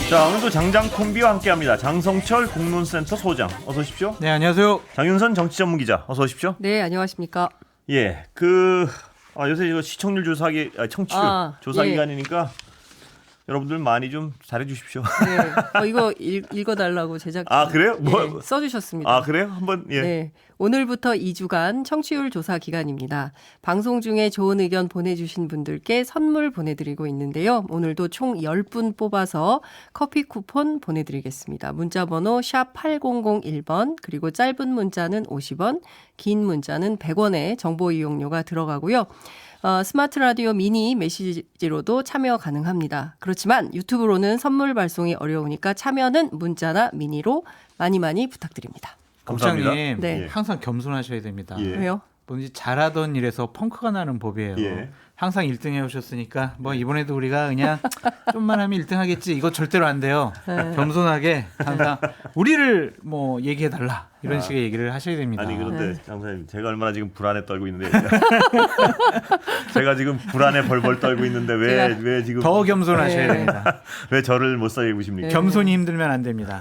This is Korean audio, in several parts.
자, 오늘도 장장 콤비와 함께합니다. 장성철 공론센터 소장, 어서 오십시오. 네, 안녕하세요. 장윤선 정치전문기자, 어서 오십시오. 네, 안녕하십니까. 예, 요새 이거 시청률 조사기, 청취율 조사 예. 기간이니까 여러분들 많이 좀 잘해주십시오. 네, 이거 읽어달라고 제작진 그래요? 예, 써주셨습니다. 그래요? 한번 예. 네, 오늘부터 2주간 청취율 조사 기간입니다. 방송 중에 좋은 의견 보내주신 분들께 선물 보내드리고 있는데요. 오늘도 총 10분 뽑아서 커피 쿠폰 보내드리겠습니다. 문자번호 샵 8001번, 그리고 짧은 문자는 50원, 긴 문자는 100원의 정보 이용료가 들어가고요. 스마트 라디오 미니 메시지로도 참여 가능합니다. 그렇지만 유튜브로는 선물 발송이 어려우니까 참여는 문자나 미니로 많이 부탁드립니다. 감사합니다. 국장님, 네. 항상 겸손하셔야 됩니다. 예. 왜요? 뭔지 잘하던 일에서 펑크가 나는 법이에요. 예. 항상 1등 해오셨으니까 뭐 이번에도 우리가 그냥 좀만 하면 1등 하겠지. 이거 절대로 안 돼요. 겸손하게 항상 우리를 뭐 얘기해달라. 이런 식의 얘기를 하셔야 됩니다. 아니 그런데 장사님, 제가 얼마나 지금 불안에 떨고 있는데 제가 지금 불안에 벌벌 떨고 있는데 왜 지금 더 겸손하셔야 네. 됩니다. 왜 저를 못 살게 보십니까? 겸손이 힘들면 안 됩니다.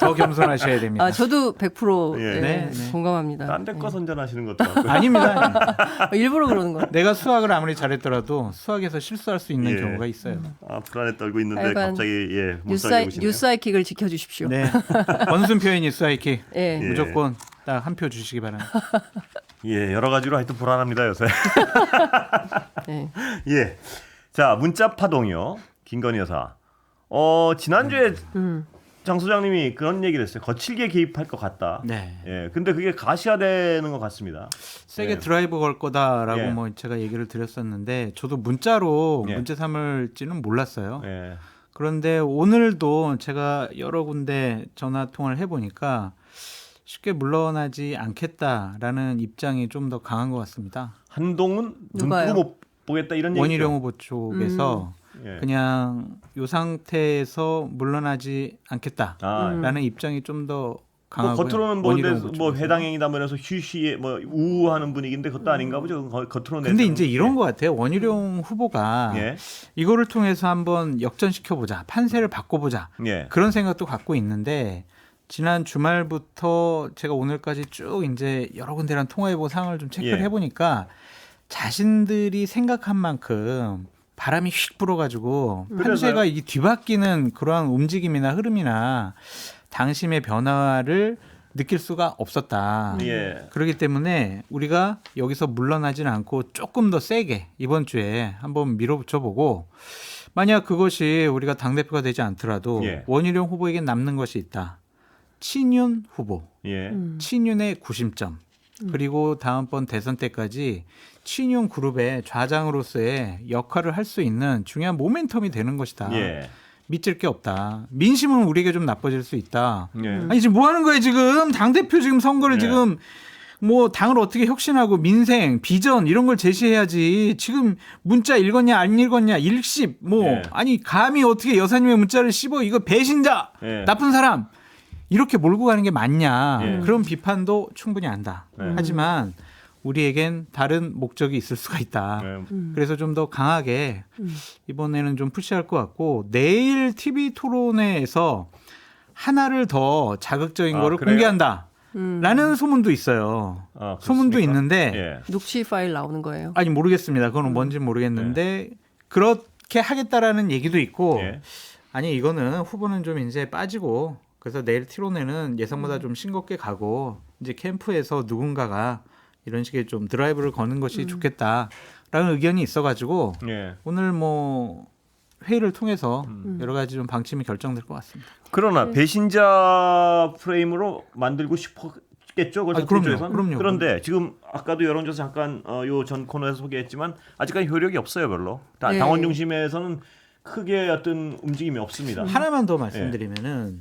더 겸손하셔야 됩니다. 저도 100% 예. 네, 네. 공감합니다. 딴 데 거 선전하시는 것도 같고. 아닙니다. 일부러 그러는 거예요. 내가 수학을 아무리 잘했더라도 수학에서 실수할 수 있는 예. 경우가 있어요. 불안에 떨고 있는데 하여간 갑자기 못 살게 보시네요. 뉴스아이킥을 지켜주십시오. 네. 원순 표현 뉴스아이키 예. 예. 무조건 딱 한 표 주시기 바랍니다. 예, 여러 가지로 하여튼 불안합니다 요새. 네. 예, 자 문자 파동이요. 김건희 여사. 지난주에 장 소장님이 그런 얘기를 했어요. 거칠게 개입할 것 같다. 네. 예, 근데 그게 가시화되는 것 같습니다. 세게 예. 드라이브 걸 거다라고 예. 뭐 제가 얘기를 드렸었는데 저도 문자로 예. 문제 삼을지는 몰랐어요. 예, 그런데 오늘도 제가 여러 군데 전화 통화를 해보니까 쉽게 물러나지 않겠다라는 입장이 좀 더 강한 것 같습니다. 한동훈 누가요? 눈뜨고 못 보겠다 이런 얘기죠. 원희룡 후보 쪽에서 예. 그냥 이 상태에서 물러나지 않겠다라는 입장이 좀 더 강하고요. 겉으로는 원희룡 후보 쪽에서. 해당행위다 면에서 휴시에 우우하는 분위기인데 그것도 아닌가 보죠. 겉으로 근데 내세우는 이제 이런 게. 것 같아요. 원희룡 후보가 예. 이거를 통해서 한번 역전시켜보자. 판세를 바꿔보자. 예. 그런 생각도 갖고 있는데 지난 주말부터 제가 오늘까지 쭉 이제 여러 군데랑 통화해보고 상황을 좀 체크를 예. 해보니까 자신들이 생각한 만큼 바람이 휙 불어가지고 판세가 이 뒤바뀌는 그러한 움직임이나 흐름이나 당심의 변화를 느낄 수가 없었다. 예. 그렇기 때문에 우리가 여기서 물러나지는 않고 조금 더 세게 이번 주에 한번 밀어붙여보고 만약 그것이 우리가 당대표가 되지 않더라도 예. 원희룡 후보에게 남는 것이 있다. 친윤 후보, 예. 친윤의 구심점, 그리고 다음번 대선 때까지 친윤 그룹의 좌장으로서의 역할을 할 수 있는 중요한 모멘텀이 되는 것이다. 예. 믿질 게 없다. 민심은 우리에게 좀 나빠질 수 있다. 예. 아니 지금 뭐 하는 거예요 지금 당대표 지금 선거를 네. 지금 뭐 당을 어떻게 혁신하고 민생 비전 이런 걸 제시해야지 지금 문자 읽었냐 안 읽었냐 일십 뭐 네. 아니 감히 어떻게 여사님의 문자를 씹어 이거 배신자 네. 나쁜 사람 이렇게 몰고 가는 게 맞냐 네. 그런 비판도 충분히 한다. 네. 하지만 우리에겐 다른 목적이 있을 수가 있다. 예. 그래서 좀 더 강하게 이번에는 좀 푸시할 것 같고 내일 TV 토론회에서 하나를 더 자극적인 거를 그래요? 공개한다. 라는 소문도 있어요. 소문도 그렇습니까? 있는데 예. 녹취 파일 나오는 거예요. 아니 모르겠습니다. 그건 뭔지 모르겠는데 그렇게 하겠다라는 얘기도 있고 예. 아니 이거는 후보는 좀 이제 빠지고 그래서 내일 토론회는 예상보다 좀 싱겁게 가고 이제 캠프에서 누군가가 이런 식의 좀 드라이브를 거는 것이 좋겠다라는 의견이 있어가지고 예. 오늘 뭐 회의를 통해서 여러 가지 좀 방침이 결정될 것 같습니다. 그러나 배신자 프레임으로 만들고 싶었겠죠. 그럼요. 그런데 지금 아까도 여론조사 잠깐 요 전 코너에서 소개했지만 아직까지 효력이 없어요, 별로. 네. 당원 중심에서는 크게 어떤 움직임이 없습니다. 하나만 더 말씀드리면은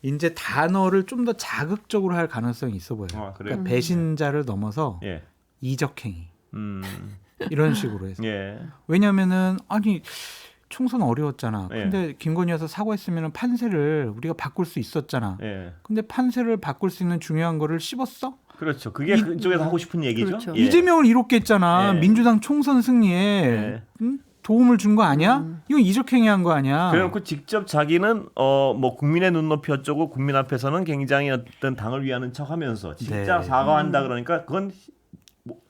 이제 단어를 좀 더 자극적으로 할 가능성이 있어 보여요. 그래요? 그러니까 배신자를 넘어서 예. 이적행위 음. 이런 식으로 해서 예. 왜냐하면은 아니 총선 어려웠잖아. 예. 근데 김건희 여사 사과했으면 판세를 우리가 바꿀 수 있었잖아. 예. 근데 판세를 바꿀 수 있는 중요한 거를 씹었어? 그렇죠. 그게 그쪽에서 하고 싶은 얘기죠. 그렇죠. 예. 이재명을 이롭게 했잖아. 예. 민주당 총선 승리에 예. 응? 도움을 준 거 아니야? 이건 이적행위한 거 아니야? 그래놓고 직접 자기는 뭐 국민의 눈높이 어쩌고 국민 앞에서는 굉장히 어떤 당을 위하는 척하면서 진짜 네. 사과한다 그러니까 그건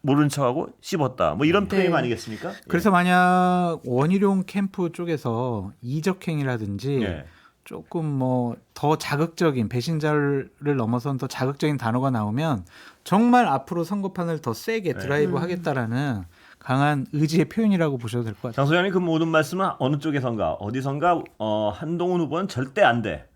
모른 척하고 씹었다. 뭐 이런 네. 프레임 아니겠습니까? 그래서 만약 원희룡 캠프 쪽에서 이적행위라든지 예. 조금 뭐 더 자극적인 배신자를 넘어선 더 자극적인 단어가 나오면 정말 앞으로 선거판을 더 세게 드라이브 하겠다라는 강한 의지의 표현이라고 보셔도 될 것 같아요. 장 소장님 그 모든 말씀은 어느 쪽에선가 어디선가 한동훈 후보는 절대 안 돼.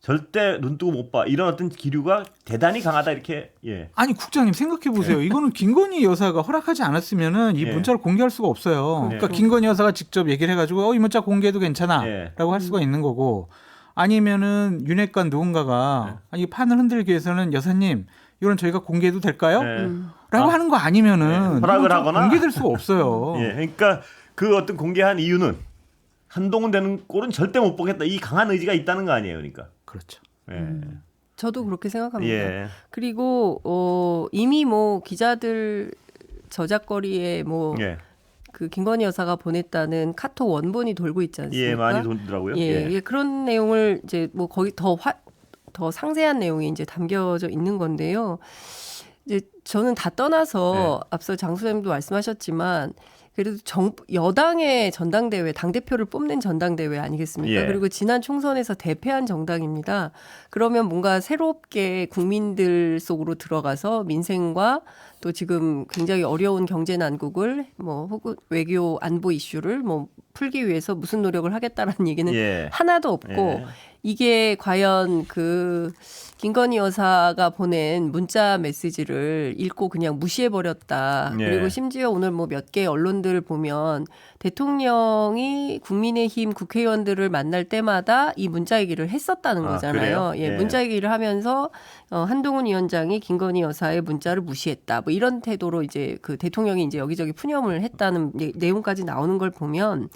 절대 눈 뜨고 못 봐. 이런 어떤 기류가 대단히 강하다 이렇게. 예. 아니 국장님 생각해 보세요. 이거는 김건희 여사가 허락하지 않았으면은 이 예. 문자를 공개할 수가 없어요. 그러니까 김건희 여사가 직접 얘기를 해가지고 이 문자 공개해도 괜찮아라고 예. 할 수가 있는 거고 아니면은 윤핵관 누군가가 아니 판을 흔들기 위해서는 여사님 이건 저희가 공개해도 될까요? 예. 라고 하는 거 아니면은 허락을 이건 하거나 공개될 수가 없어요. 예. 그러니까 그 어떤 공개한 이유는 한동훈 되는 꼴은 절대 못 보겠다. 이 강한 의지가 있다는 거 아니에요, 그러니까. 그렇죠. 예. 저도 그렇게 생각합니다. 예. 그리고 이미 뭐 기자들 저작거리에 뭐 예. 그 김건희 여사가 보냈다는 카톡 원본이 돌고 있지 않습니까? 예, 많이 돌더라고요. 예, 예, 그런 내용을 이제 뭐 거기 더 상세한 내용이 이제 담겨져 있는 건데요. 이제 저는 다 떠나서 앞서 장 소장님도 말씀하셨지만 그래도 여당의 전당대회, 당대표를 뽑는 전당대회 아니겠습니까? 예. 그리고 지난 총선에서 대패한 정당입니다. 그러면 뭔가 새롭게 국민들 속으로 들어가서 민생과 또 지금 굉장히 어려운 경제 난국을 뭐 혹은 외교 안보 이슈를 뭐 풀기 위해서 무슨 노력을 하겠다라는 얘기는 예. 하나도 없고 예. 이게 과연 그 김건희 여사가 보낸 문자 메시지를 읽고 그냥 무시해버렸다. 예. 그리고 심지어 오늘 뭐 몇 개 언론들 보면 대통령이 국민의힘 국회의원들을 만날 때마다 이 문자 얘기를 했었다는 아, 거잖아요. 그래요? 예, 예. 문자 얘기를 하면서 한동훈 위원장이 김건희 여사의 문자를 무시했다. 뭐 이런 태도로 이제 그 대통령이 이제 여기저기 푸념을 했다는 내용까지 나오는 걸 보면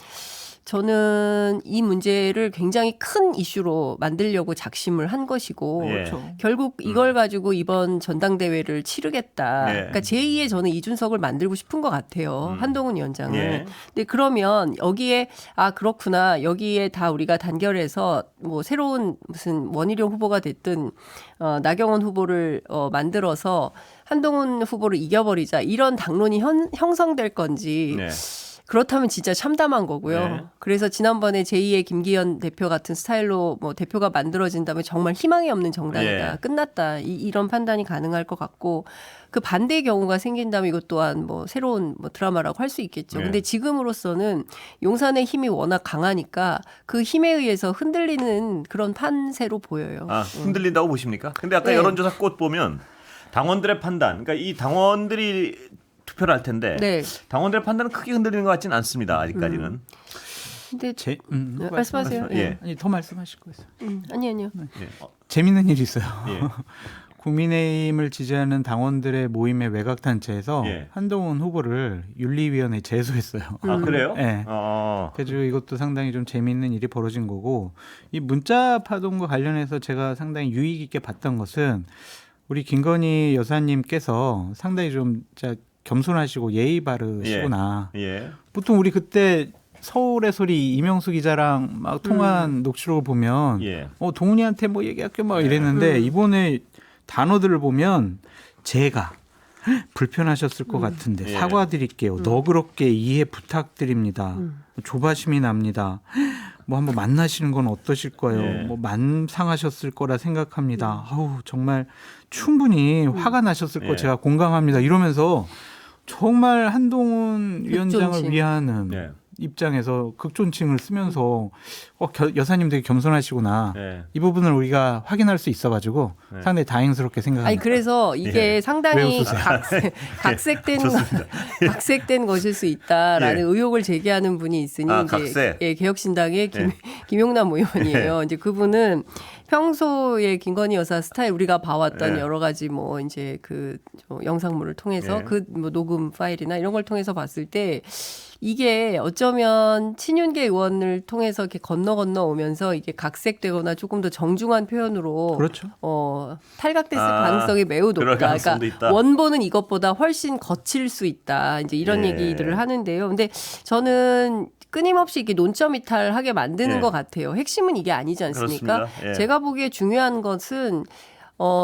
저는 이 문제를 굉장히 큰 이슈로 만들려고 작심을 한 것이고 예. 그렇죠. 결국 이걸 가지고 이번 전당대회를 치르겠다. 예. 그러니까 제2의 저는 이준석을 만들고 싶은 것 같아요. 한동훈 위원장을. 예. 근데 그러면 여기에 그렇구나. 여기에 다 우리가 단결해서 뭐 새로운 무슨 원희룡 후보가 됐든 나경원 후보를 만들어서 한동훈 후보를 이겨버리자. 이런 당론이 형성될 건지 네. 그렇다면 진짜 참담한 거고요. 네. 그래서 지난번에 제2의 김기현 대표 같은 스타일로 뭐 대표가 만들어진다면 정말 희망이 없는 정당이다. 예. 끝났다. 이런 판단이 가능할 것 같고 그 반대의 경우가 생긴다면 이것 또한 뭐 새로운 뭐 드라마라고 할 수 있겠죠. 네. 근데 지금으로서는 용산의 힘이 워낙 강하니까 그 힘에 의해서 흔들리는 그런 판세로 보여요. 흔들린다고 보십니까? 근데 아까 네. 여론조사 꽃 보면 당원들의 판단, 그러니까 이 당원들이 투표를 할 텐데 네. 당원들의 판단은 크게 흔들리는 것 같지는 않습니다. 아직까지는. 근데 네, 말씀하세요. 예. 아니 더 말씀하실 거예요. 아니요. 예. 재밌는 일이 있어요. 예. 국민의힘을 지지하는 당원들의 모임의 외곽 단체에서 예. 한동훈 후보를 윤리위원회에 제소했어요. 아 그래요? 네. 그래서 이것도 상당히 좀 재미있는 일이 벌어진 거고 이 문자 파동과 관련해서 제가 상당히 유익 있게 봤던 것은 우리 김건희 여사님께서 상당히 좀 진짜 겸손하시고 예의 바르시구나. 예. 보통 우리 그때 서울의 소리 이명수 기자랑 막 통화한 녹취록을 보면 예. 동훈이한테 뭐 얘기할게 막 이랬는데 이번에 단어들을 보면 제가 불편하셨을 것 같은데 예. 사과드릴게요. 너그럽게 이해 부탁드립니다. 조바심이 납니다. 뭐 한번 만나시는 건 어떠실 거예요? 예. 뭐 만상하셨을 거라 생각합니다. 아우 정말 충분히 화가 나셨을 거 예. 제가 공감합니다. 이러면서 정말 한동훈 위원장을 극존칭. 위하는 예. 입장에서 극존칭을 쓰면서 여사님 되게 겸손하시구나. 예. 이 부분을 우리가 확인할 수 있어가지고 네. 상당히 다행스럽게 생각합니다. 아니 그래서 이게 예. 상당히 왜 웃으세요? 각색된 것일 수 있다라는 예. 의혹을 제기하는 분이 있으니 이제 각색. 개혁신당의 예. 김용남 의원이에요. 이제 그분은 평소에 김건희 여사 스타일 우리가 봐왔던 예. 여러 가지 뭐 이제 그 영상물을 통해서 예. 그 뭐 녹음 파일이나 이런 걸 통해서 봤을 때 이게 어쩌면 친윤계 의원을 통해서 이렇게 건너 오면서 이게 각색되거나 조금 더 정중한 표현으로 그렇죠. 탈각됐을 가능성이 매우 높다. 그럴 가능성도 있다. 원본은 이것보다 훨씬 거칠 수 있다. 이제 이런 예. 얘기들을 하는데요. 근데 저는 끊임없이 이게 논점 이탈하게 만드는 예. 것 같아요. 핵심은 이게 아니지 않습니까? 그렇습니다. 예. 제가 보기에 중요한 것은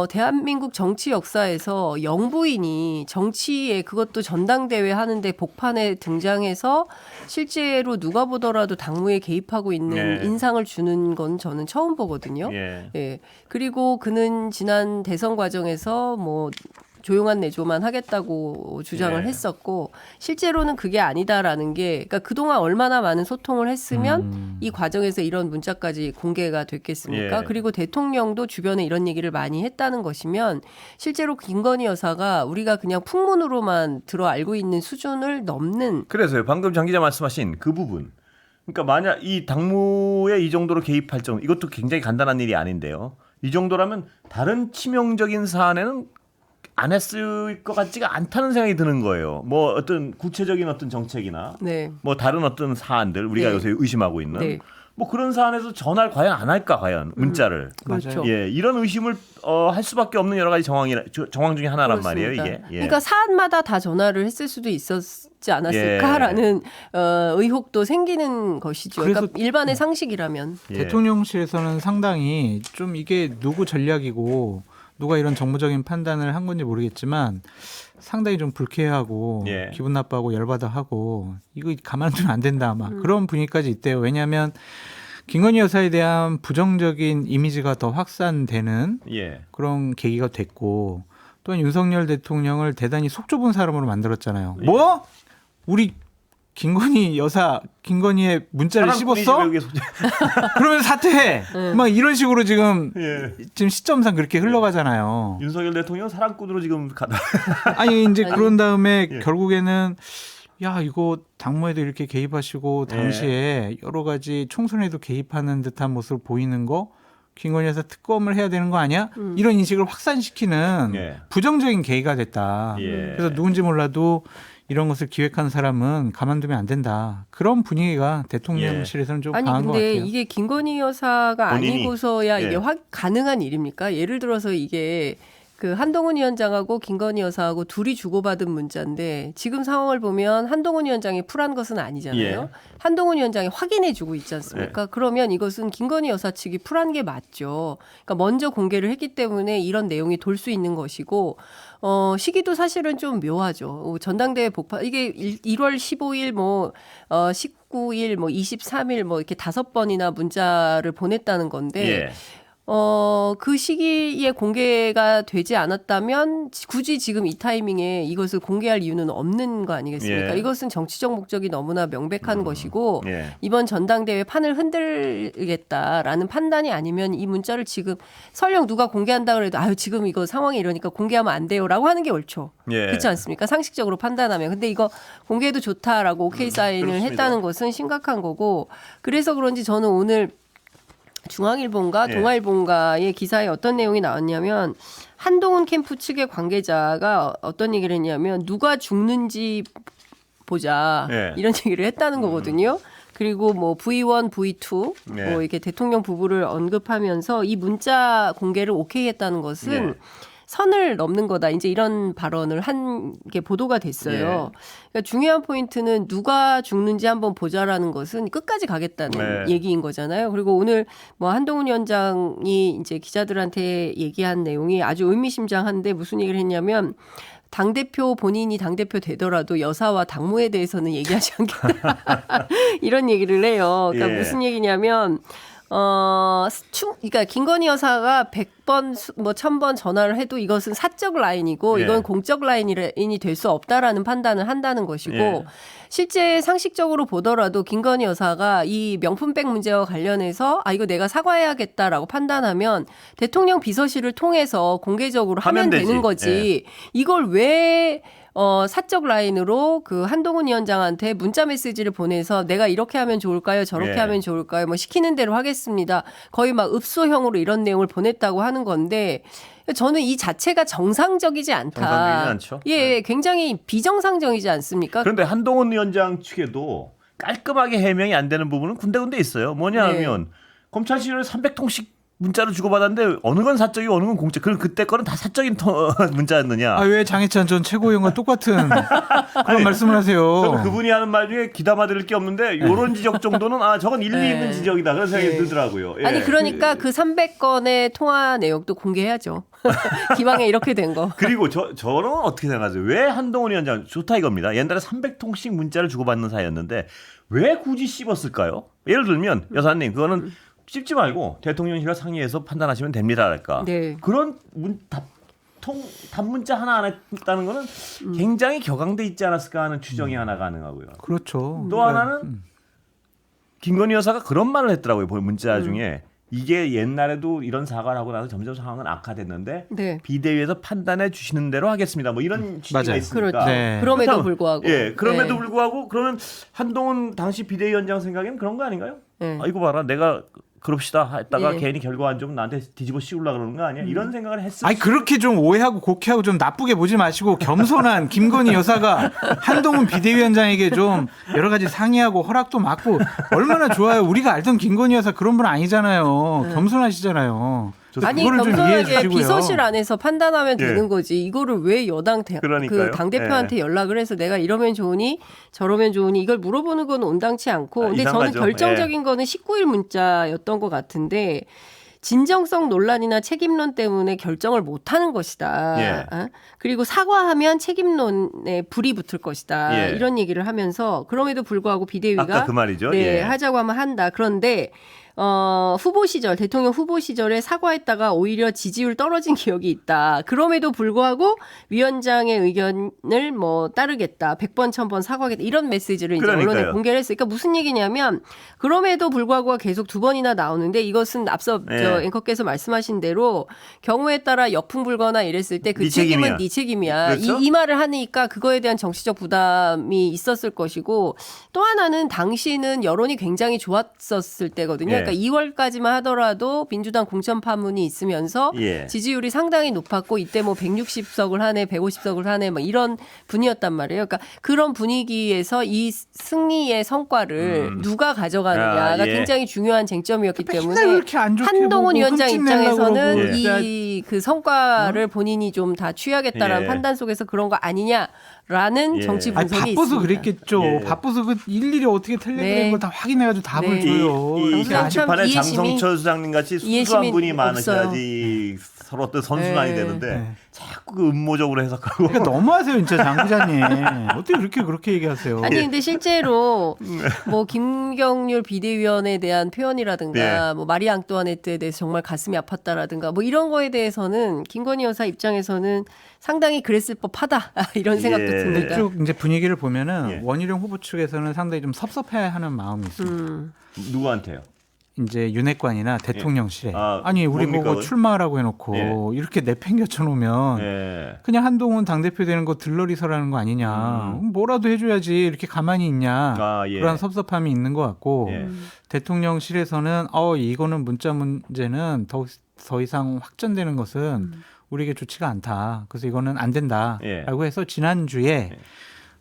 대한민국 정치 역사에서 영부인이 정치에 그것도 전당대회 하는데 복판에 등장해서 실제로 누가 보더라도 당무에 개입하고 있는 예. 인상을 주는 건 저는 처음 보거든요. 예. 예. 그리고 그는 지난 대선 과정에서 뭐 조용한 내조만 하겠다고 주장을 예. 했었고 실제로는 그게 아니다라는 게 그러니까 그동안 얼마나 많은 소통을 했으면 이 과정에서 이런 문자까지 공개가 됐겠습니까? 예. 그리고 대통령도 주변에 이런 얘기를 많이 했다는 것이면 실제로 김건희 여사가 우리가 그냥 풍문으로만 들어 알고 있는 수준을 넘는 그래서요. 방금 장 기자 말씀하신 그 부분. 그러니까 만약 이 당무에 이 정도로 개입할 정도, 이것도 굉장히 간단한 일이 아닌데요. 이 정도라면 다른 치명적인 사안에는 안 했을 것 같지가 않다는 생각이 드는 거예요. 뭐 어떤 구체적인 어떤 정책이나 네. 뭐 다른 어떤 사안들 우리가 네. 요새 의심하고 있는 네. 뭐 그런 사안에서 전화를 과연 안 할까 과연 문자를 그렇죠. 예 이런 의심을 할 수밖에 없는 여러 가지 정황 중에 하나란 말이에요 그렇습니다. 이게. 예. 그러니까 사안마다 다 전화를 했을 수도 있었지 않았을까라는 의혹도 생기는 것이죠. 그러니까 그래서- 일반의 상식이라면. 예. 대통령실에서는 상당히 좀 이게 누구 전략이고 누가 이런 정무적인 판단을 한 건지 모르겠지만 상당히 좀 불쾌하고 예. 기분 나빠하고 열받아하고 이거 가만두면 안 된다 막 그런 분위기까지 있대요. 왜냐하면 김건희 여사에 대한 부정적인 이미지가 더 확산되는 예. 그런 계기가 됐고 또한 윤석열 대통령을 대단히 속 좁은 사람으로 만들었잖아요. 예. 뭐? 우리 김건희 여사 김건희의 문자를 씹었어? 그러면 사퇴해. 막 이런 식으로 지금 시점상 그렇게 흘러가잖아요. 윤석열 대통령 사랑꾼으로 지금 가다. 아니 이제 그런 다음에 예. 결국에는 야 이거 당무에도 이렇게 개입하시고 당시에 여러 가지 총선에도 개입하는 듯한 모습을 보이는 거 김건희 여사 특검을 해야 되는 거 아니야? 이런 인식을 확산시키는 예. 부정적인 계기가 됐다. 예. 그래서 누군지 몰라도 이런 것을 기획한 사람은 가만두면 안 된다. 그런 분위기가 대통령실에서는 좀 아니 강한 것 근데 같아요. 이게 김건희 여사가 본인이. 아니고서야 이게 예. 가능한 일입니까? 예를 들어서 이게 그 한동훈 위원장하고 김건희 여사하고 둘이 주고받은 문자인데 지금 상황을 보면 한동훈 위원장이 풀한 것은 아니잖아요. 예. 한동훈 위원장이 확인해주고 있지 않습니까? 그러면 이것은 김건희 여사 측이 풀한 게 맞죠. 그러니까 먼저 공개를 했기 때문에 이런 내용이 돌 수 있는 것이고 시기도 사실은 좀 묘하죠. 전당대회 복파 이게 1월 15일 뭐 19일 뭐 23일 뭐 이렇게 5번이나 문자를 보냈다는 건데 예. 그 시기에 공개가 되지 않았다면 굳이 지금 이 타이밍에 이것을 공개할 이유는 없는 거 아니겠습니까? 예. 이것은 정치적 목적이 너무나 명백한 것이고 예. 이번 전당대회 판을 흔들겠다라는 판단이 아니면 이 문자를 지금 설령 누가 공개한다 그래도 아유 지금 이거 상황이 이러니까 공개하면 안 돼요라고 하는 게 옳죠. 예. 그렇지 않습니까? 상식적으로 판단하면. 근데 이거 공개해도 좋다라고 오케이 사인을 그렇습니다. 했다는 것은 심각한 거고 그래서 그런지 저는 오늘 중앙일보인가 예. 동아일보인가의 기사에 어떤 내용이 나왔냐면 한동훈 캠프 측의 관계자가 어떤 얘기를 했냐면 누가 죽는지 보자 예. 이런 얘기를 했다는 거거든요. 그리고 뭐 V1, V2 네. 뭐 이렇게 대통령 부부를 언급하면서 이 문자 공개를 오케이 했다는 것은 네. 선을 넘는 거다. 이제 이런 발언을 한 게 보도가 됐어요. 그러니까 중요한 포인트는 누가 죽는지 한번 보자라는 것은 끝까지 가겠다는 네. 얘기인 거잖아요. 그리고 오늘 뭐 한동훈 위원장이 이제 기자들한테 얘기한 내용이 아주 의미심장한데 무슨 얘기를 했냐면 당대표 본인이 당대표 되더라도 여사와 당무에 대해서는 얘기하지 않겠다. 이런 얘기를 해요. 그러니까 예. 무슨 얘기냐면 그러니까 김건희 여사가 100번 뭐 1000번 전화를 해도 이것은 사적 라인이고 예. 이건 공적 라인이 될 수 없다라는 판단을 한다는 것이고 예. 실제 상식적으로 보더라도 김건희 여사가 이 명품백 문제와 관련해서 아 이거 내가 사과해야겠다라고 판단하면 대통령 비서실을 통해서 공개적으로 하면 하면 되지. 되는 거지. 이걸 왜 사적 라인으로 그 한동훈 위원장한테 문자 메시지를 보내서 내가 이렇게 하면 좋을까요? 저렇게 예. 하면 좋을까요? 뭐 시키는 대로 하겠습니다. 거의 막 읍소형으로 이런 내용을 보냈다고 하는 건데 저는 이 자체가 정상적이지 않다. 정상적이지 않죠. 예, 굉장히 비정상적이지 않습니까? 그런데 한동훈 위원장 측에도 깔끔하게 해명이 안 되는 부분은 군데군데 있어요. 뭐냐 하면 검찰실을 300통씩 문자로 주고받았는데 어느 건 사적이고 어느 건 공적. 그럼 그때 거는 다 사적인 문자였느냐. 아, 왜 장해찬 전 최고위원과 똑같은 그런 말씀을 하세요? 저는 그분이 하는 말 중에 귀담아 들을 게 없는데 이런 지적 정도는 저건 일리 있는 지적이다 그런 생각이 들더라고요. 예. 아니 그러니까 그 300건의 통화 내역도 공개해야죠. 기왕에 이렇게 된 거. 그리고 저는 어떻게 생각하세요? 왜 한동훈 위원장 좋다 이겁니다. 옛날에 300통씩 문자를 주고받는 사이였는데 왜 굳이 씹었을까요? 예를 들면 여사님 그거는 씹지 말고 대통령실과 상의해서 판단하시면 됩니다랄까. 네. 그런 답문자 하나 안 했다는 거는 굉장히 격앙돼 있지 않았을까 하는 추정이 하나 가능하고요. 그렇죠. 또 하나는 김건희 여사가 그런 말을 했더라고요. 문자 중에 이게 옛날에도 이런 사과를 하고 나서 점점 상황은 악화됐는데 네. 비대위에서 판단해 주시는 대로 하겠습니다. 뭐 이런 취지가 맞아요. 있으니까. 그렇죠. 네. 그럼에도 그렇다면, 불구하고. 예, 그럼에도 네. 불구하고 그러면 한동훈 당시 비대위원장 생각에는 그런 거 아닌가요? 네. 이거 봐라, 내가 그럽시다 했다가 예. 괜히 결과 안 좋으면 나한테 뒤집어 씌우려 그러는 거 아니야? 이런 생각을 했을 아니 그렇게 좀 오해하고 곡해하고 좀 나쁘게 보지 마시고 겸손한 김건희 여사가 한동훈 비대위원장에게 좀 여러 가지 상의하고 허락도 받고 얼마나 좋아요. 우리가 알던 김건희 여사 그런 분 아니잖아요. 겸손하시잖아요. 아니 그거를 좀 이해해 겸손하게 주시고요. 비서실 안에서 판단하면 예. 되는 거지. 이거를 왜 여당 그러니까요. 당 대표한테 연락을 해서 내가 이러면 좋으니 저러면 좋으니 이걸 물어보는 건 온당치 않고. 근데 저는 이상하죠. 결정적인 거는 19일 문자였던 것 같은데. 진정성 논란이나 책임론 때문에 결정을 못하는 것이다. 예. 그리고 사과하면 책임론에 불이 붙을 것이다. 예. 이런 얘기를 하면서 그럼에도 불구하고 비대위가 아까 그 말이죠. 네, 예. 하자고 하면 한다. 그런데 후보 시절 대통령 후보 시절에 사과했다가 오히려 지지율 떨어진 기억이 있다. 그럼에도 불구하고 위원장의 의견을 뭐 따르겠다. 100번 1000번 사과하겠다. 이런 메시지를 이제 그러니까요. 언론에 공개를 했으니까 무슨 얘기냐면 그럼에도 불구하고가 계속 두 번이나 나오는데 이것은 앞서 저 앵커께서 말씀하신 대로 경우에 따라 역풍 불거나 이랬을 때 그 네 책임은 책임이야. 네 책임이야. 그렇죠? 이 말을 하니까 그거에 대한 정치적 부담이 있었을 것이고 또 하나는 당시는 여론이 굉장히 좋았었을 때거든요. 예. 그러니까 2월까지만 하더라도 민주당 공천 파문이 있으면서 예. 지지율이 상당히 높았고 이때 뭐 160석을 하네, 150석을 하네, 뭐 이런 분위기였단 말이에요. 그러니까 그런 분위기에서 이 승리의 성과를 누가 가져가느냐가 예. 굉장히 중요한 쟁점이었기 맨날 때문에 그렇게 안 좋게 한동훈 보고 위원장 흠집내려고 입장에서는 그러고. 이 그 성과를 본인이 좀 다 취하겠다라는 예. 판단 속에서 그런 거 아니냐라는 예. 정치 아니, 분석이 바빠서 있습니다. 그랬겠죠. 예. 바빠서 그 일일이 어떻게 텔레그램 네. 걸 다 확인해가지고 답을 네. 줘요. 이 당장 참 게시판에 이해심이- 장성철 수장님 같이 이해심이 순수한 분이 없어요. 많으셔야지 서로 또 선순환이 네. 되는데 네. 자꾸 그 음모적으로 해석하고 그러니까 너무하세요, 진짜 장 기자님. 어떻게 그렇게 얘기하세요? 아니 근데 실제로 뭐 김경률 비대위원에 대한 표현이라든가 네. 뭐 마리 앙뚜아네트에 대해서 정말 가슴이 아팠다라든가 뭐 이런 거에 대해서는 김건희 여사 입장에서는 상당히 그랬을 법하다 이런 생각도 예. 듭니다. 이쪽 이제 분위기를 보면은 예. 원희룡 후보 측에서는 상당히 좀 섭섭해하는 마음이 있습니다. 누구한테요? 이제 윤핵관이나 대통령실에 아, 우리 뭡니까, 보고 그건? 출마하라고 해놓고 예. 이렇게 내팽겨쳐 놓으면 예. 그냥 한동훈 당대표 되는 거 들러리서라는 거 아니냐. 뭐라도 해줘야지 이렇게 가만히 있냐. 예. 그런 섭섭함이 있는 것 같고 예. 대통령실에서는 이거는 문자 문제는 더 이상 확전되는 것은 우리에게 좋지가 않다. 그래서 이거는 안 된다라고 예. 해서 지난주에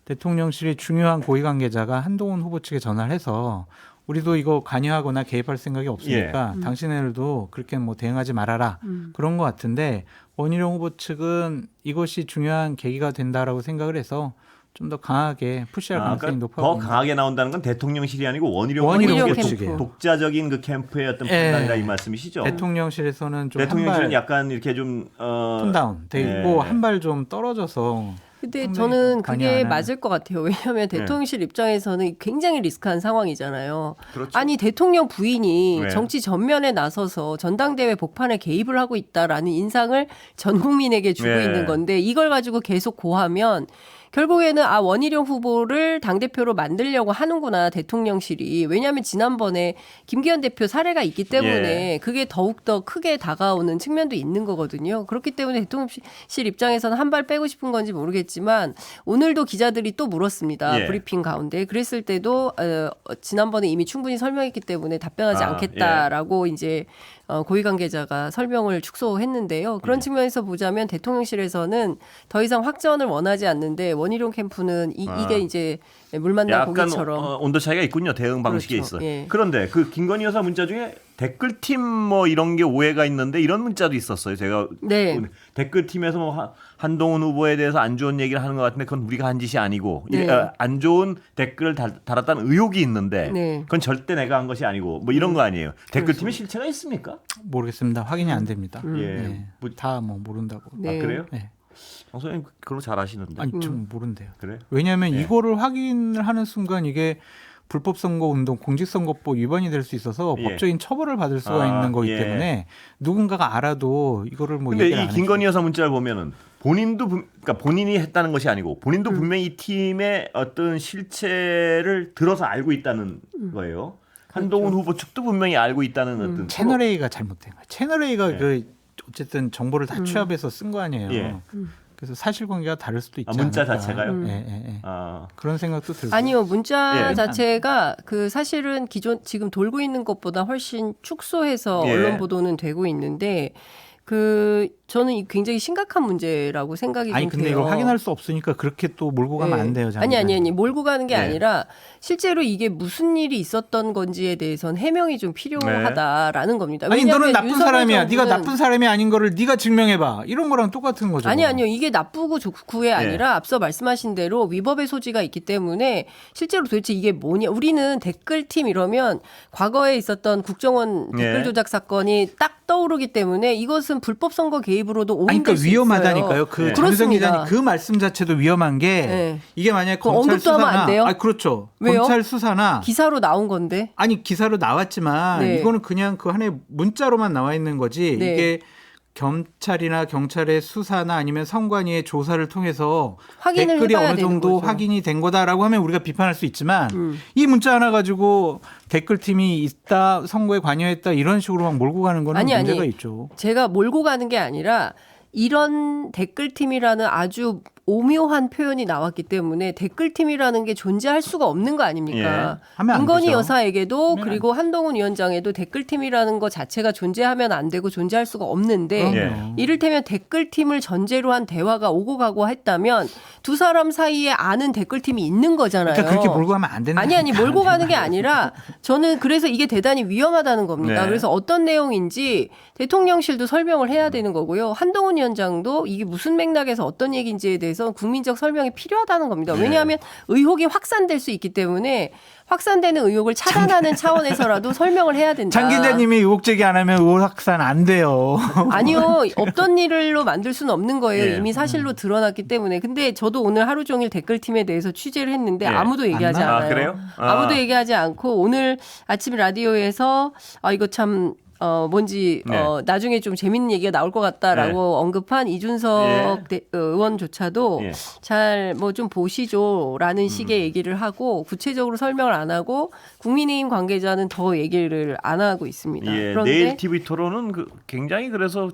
대통령실의 중요한 고위 관계자가 한동훈 후보 측에 전화를 해서 우리도 이거 관여하거나 개입할 생각이 없으니까 당신들도 그렇게 뭐 대응하지 말아라. 그런 것 같은데 원희룡 후보 측은 이것이 중요한 계기가 된다라고 생각을 해서 좀 더 강하게 푸시할 가능성이 높아 더 보입니다. 강하게 나온다는 건 대통령실이 아니고 원희룡 원희룡 후보 캠프. 독자적인 그 캠프의 어떤 예. 판단이다 이 말씀이시죠? 대통령실에서는 좀 대통령실은 한발 약간 이렇게 좀 톤다운 되고 예. 한 발 좀 떨어져서 근데 상당히 저는 관여 그게 안 하는. 맞을 것 같아요. 왜냐하면 대통령실 입장에서는 굉장히 리스크한 상황이잖아요. 그렇죠. 아니 대통령 부인이 네. 정치 전면에 나서서 전당대회 복판에 개입을 하고 있다라는 인상을 전 국민에게 주고 네. 있는 건데 이걸 가지고 계속 고하면 결국에는 원희룡 후보를 당대표로 만들려고 하는구나 대통령실이. 왜냐하면 지난번에 김기현 대표 사례가 있기 때문에 그게 더욱더 크게 다가오는 측면도 있는 거거든요. 그렇기 때문에 대통령실 입장에서는 한 발 빼고 싶은 건지 모르겠지만 오늘도 기자들이 또 물었습니다. 브리핑 가운데. 그랬을 때도 지난번에 이미 충분히 설명했기 때문에 답변하지 않겠다라고 이제 고위 관계자가 설명을 축소했는데요. 그런 측면에서 보자면 대통령실에서는 더 이상 확전을 원하지 않는데 원희룡 캠프는 이게 이제 물 만난 약간 고기처럼 온도 차이가 있군요. 대응 방식에 그렇죠. 있어. 예. 그런데 그 김건희 여사 문자 중에 댓글팀 뭐 이런 게 오해가 있는데 이런 문자도 있었어요. 제가 네. 댓글팀에서 뭐 한동훈 후보에 대해서 안 좋은 얘기를 하는 것 같은데 그건 우리가 한 짓이 아니고 네. 안 좋은 댓글을 달았다는 의혹이 있는데 네. 그건 절대 내가 한 것이 아니고 뭐 이런 거 아니에요. 댓글팀에 실체가 있습니까? 모르겠습니다. 확인이 안 됩니다. 예. 네. 다 뭐 모른다고. 네. 아, 그래요? 네. 선생님 그런 거 잘 아시는데. 아니 좀 모른대요. 그래? 왜냐하면 예. 이거를 확인을 하는 순간 이게 불법 선거 운동 공직선거법 위반이 될 수 있어서 예. 법적인 처벌을 받을 수가 있는 거기 예. 때문에 누군가가 알아도 이거를 뭐 근데 얘기를 이 안 김건희 여사 문자를 보면은 그러니까 본인이 했다는 것이 아니고 본인도 분명히 이 팀의 어떤 실체를 들어서 알고 있다는 거예요. 한동훈 후보 측도 분명히 알고 있다는 어떤 채널 A가 잘못된 거예요. 채널 A가 예. 그 어쨌든 정보를 다 취합해서 쓴 거 아니에요. 예. 그래서 사실관계가 다를 수도 있지 문자 않을까. 자체가요? 예. 아, 그런 생각도 들고. 아니요, 문자 예. 자체가 그 사실은 기존 지금 돌고 있는 것보다 훨씬 축소해서 예. 언론 보도는 되고 있는데 저는 이 굉장히 심각한 문제라고 생각이 아니 좀 근데 돼요. 이걸 확인할 수 없으니까 그렇게 또 몰고 가면 네. 안 돼요. 아니 몰고 가는 게 네. 아니라 실제로 이게 무슨 일이 있었던 건지에 대해서는 해명이 좀 필요하다라는 겁니다. 아니 너는 왜냐하면 나쁜 윤석열 사람이야. 정부는- 네가 나쁜 사람이 아닌 거를 네가 증명해봐. 이런 거랑 똑같은 거죠. 아니요. 이게 나쁘고 좋고의 네. 아니라 앞서 말씀하신 대로 위법의 소지가 있기 때문에 실제로 도대체 이게 뭐냐. 우리는 댓글팀 이러면 과거에 있었던 국정원 네. 댓글 조작 사건이 딱 떠오르기 때문에 이것은 불법 선거 개입으로도 아니 오인될 그러니까 수 위험하다니까요. 있어요. 그 네. 장성 그렇습니다. 기자님 그 말씀 자체도 위험한 게 네. 이게 만약 그럼 검찰 언급도 하면 수사나 안 돼요? 그렇죠. 왜요? 검찰 수사나 기사로 나온 건데. 아니 기사로 나왔지만 네. 이거는 그냥 그 안에 문자로만 나와 있는 거지 네. 이게 검찰이나 경찰의 수사나 아니면 선관위의 조사를 통해서 확인을 댓글이 해봐야 어느 되는 정도 거죠. 확인이 된 거다라고 하면 우리가 비판할 수 있지만 이 문자 하나 가지고 댓글팀이 있다 선거에 관여했다 이런 식으로 막 몰고 가는 거는 아니, 문제가 있죠. 제가 몰고 가는 게 아니라 이런 댓글팀이라는 아주 오묘한 표현이 나왔기 때문에 댓글팀이라는 게 존재할 수가 없는 거 아닙니까? 하면 안 김건희 되죠. 여사에게도 하면 그리고 한동훈 위원장에도 댓글팀이라는 거 자체가 존재하면 안 되고 존재할 수가 없는데 그럼요. 이를테면 댓글팀을 전제로 한 대화가 오고 가고 했다면 두 사람 사이에 아는 댓글팀이 있는 거잖아요. 그러니까 그렇게 몰고 가면 안 된다. 아니 몰고 가는 게 아니라 저는 그래서 이게 대단히 위험하다는 겁니다. 네. 그래서 어떤 내용인지 대통령실도 설명을 해야 되는 거고요. 한동훈 위원장도 이게 무슨 맥락에서 어떤 얘기인지에 대해서 국민적 설명이 필요하다는 겁니다. 왜냐하면 의혹이 확산될 수 있기 때문에 확산되는 의혹을 차단하는 차원에서라도 설명을 해야 된다. 장 기자님이 의혹 제기 안 하면 의혹 확산 안 돼요. 아니요. 없던 일로 만들 수는 없는 거예요. 예. 이미 사실로 드러났기 때문에. 근데 저도 오늘 하루 종일 댓글팀에 대해서 취재를 했는데 예. 아무도 얘기하지 안 않아요. 아, 그래요? 아무도 얘기하지 않고 오늘 아침 라디오에서 이거 참 뭔지 네. 나중에 좀 재밌는 얘기가 나올 것 같다라고 언급한 이준석 의원조차도 예. 잘 뭐 좀 보시죠라는 식의 얘기를 하고 구체적으로 설명을 안 하고 국민의힘 관계자는 더 얘기를 안 하고 있습니다. 예, 그런데 내일 TV 토론은 흥미진진할 굉장히 그래서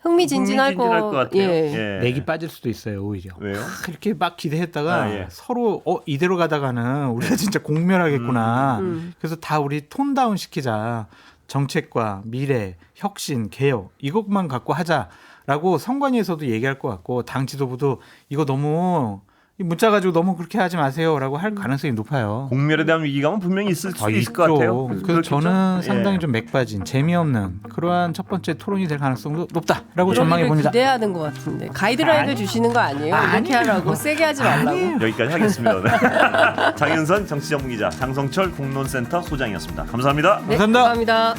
흥미진진할 것 같아요. 예. 맥이 빠질 수도 있어요 오히려. 왜요? 이렇게 막 기대했다가 예. 서로 이대로 가다가는 우리가 진짜 공멸하겠구나. 그래서 다 우리 톤 다운 시키자. 정책과 미래, 혁신, 개혁 이것만 갖고 하자라고 선관위에서도 얘기할 것 같고 당 지도부도 이거 너무 이 문자 가지고 너무 그렇게 하지 마세요라고 할 가능성이 높아요. 공멸에 대한 위기감은 분명히 있을 수 있을 것 같아요. 그래서 그렇겠죠? 저는 상당히 예. 좀 맥빠진 재미없는 그러한 첫 번째 토론이 될 가능성도 높다라고 이런 전망해 일을 봅니다. 기대하는 것 같은데 가이드라인을 주시는 거 아니에요? 이렇게 하라고 세게 하지 말라고. 여기까지 하겠습니다. 네. 장윤선 정치전문기자, 장성철 공론센터 소장이었습니다. 감사합니다. 네, 감사합니다. 감사합니다.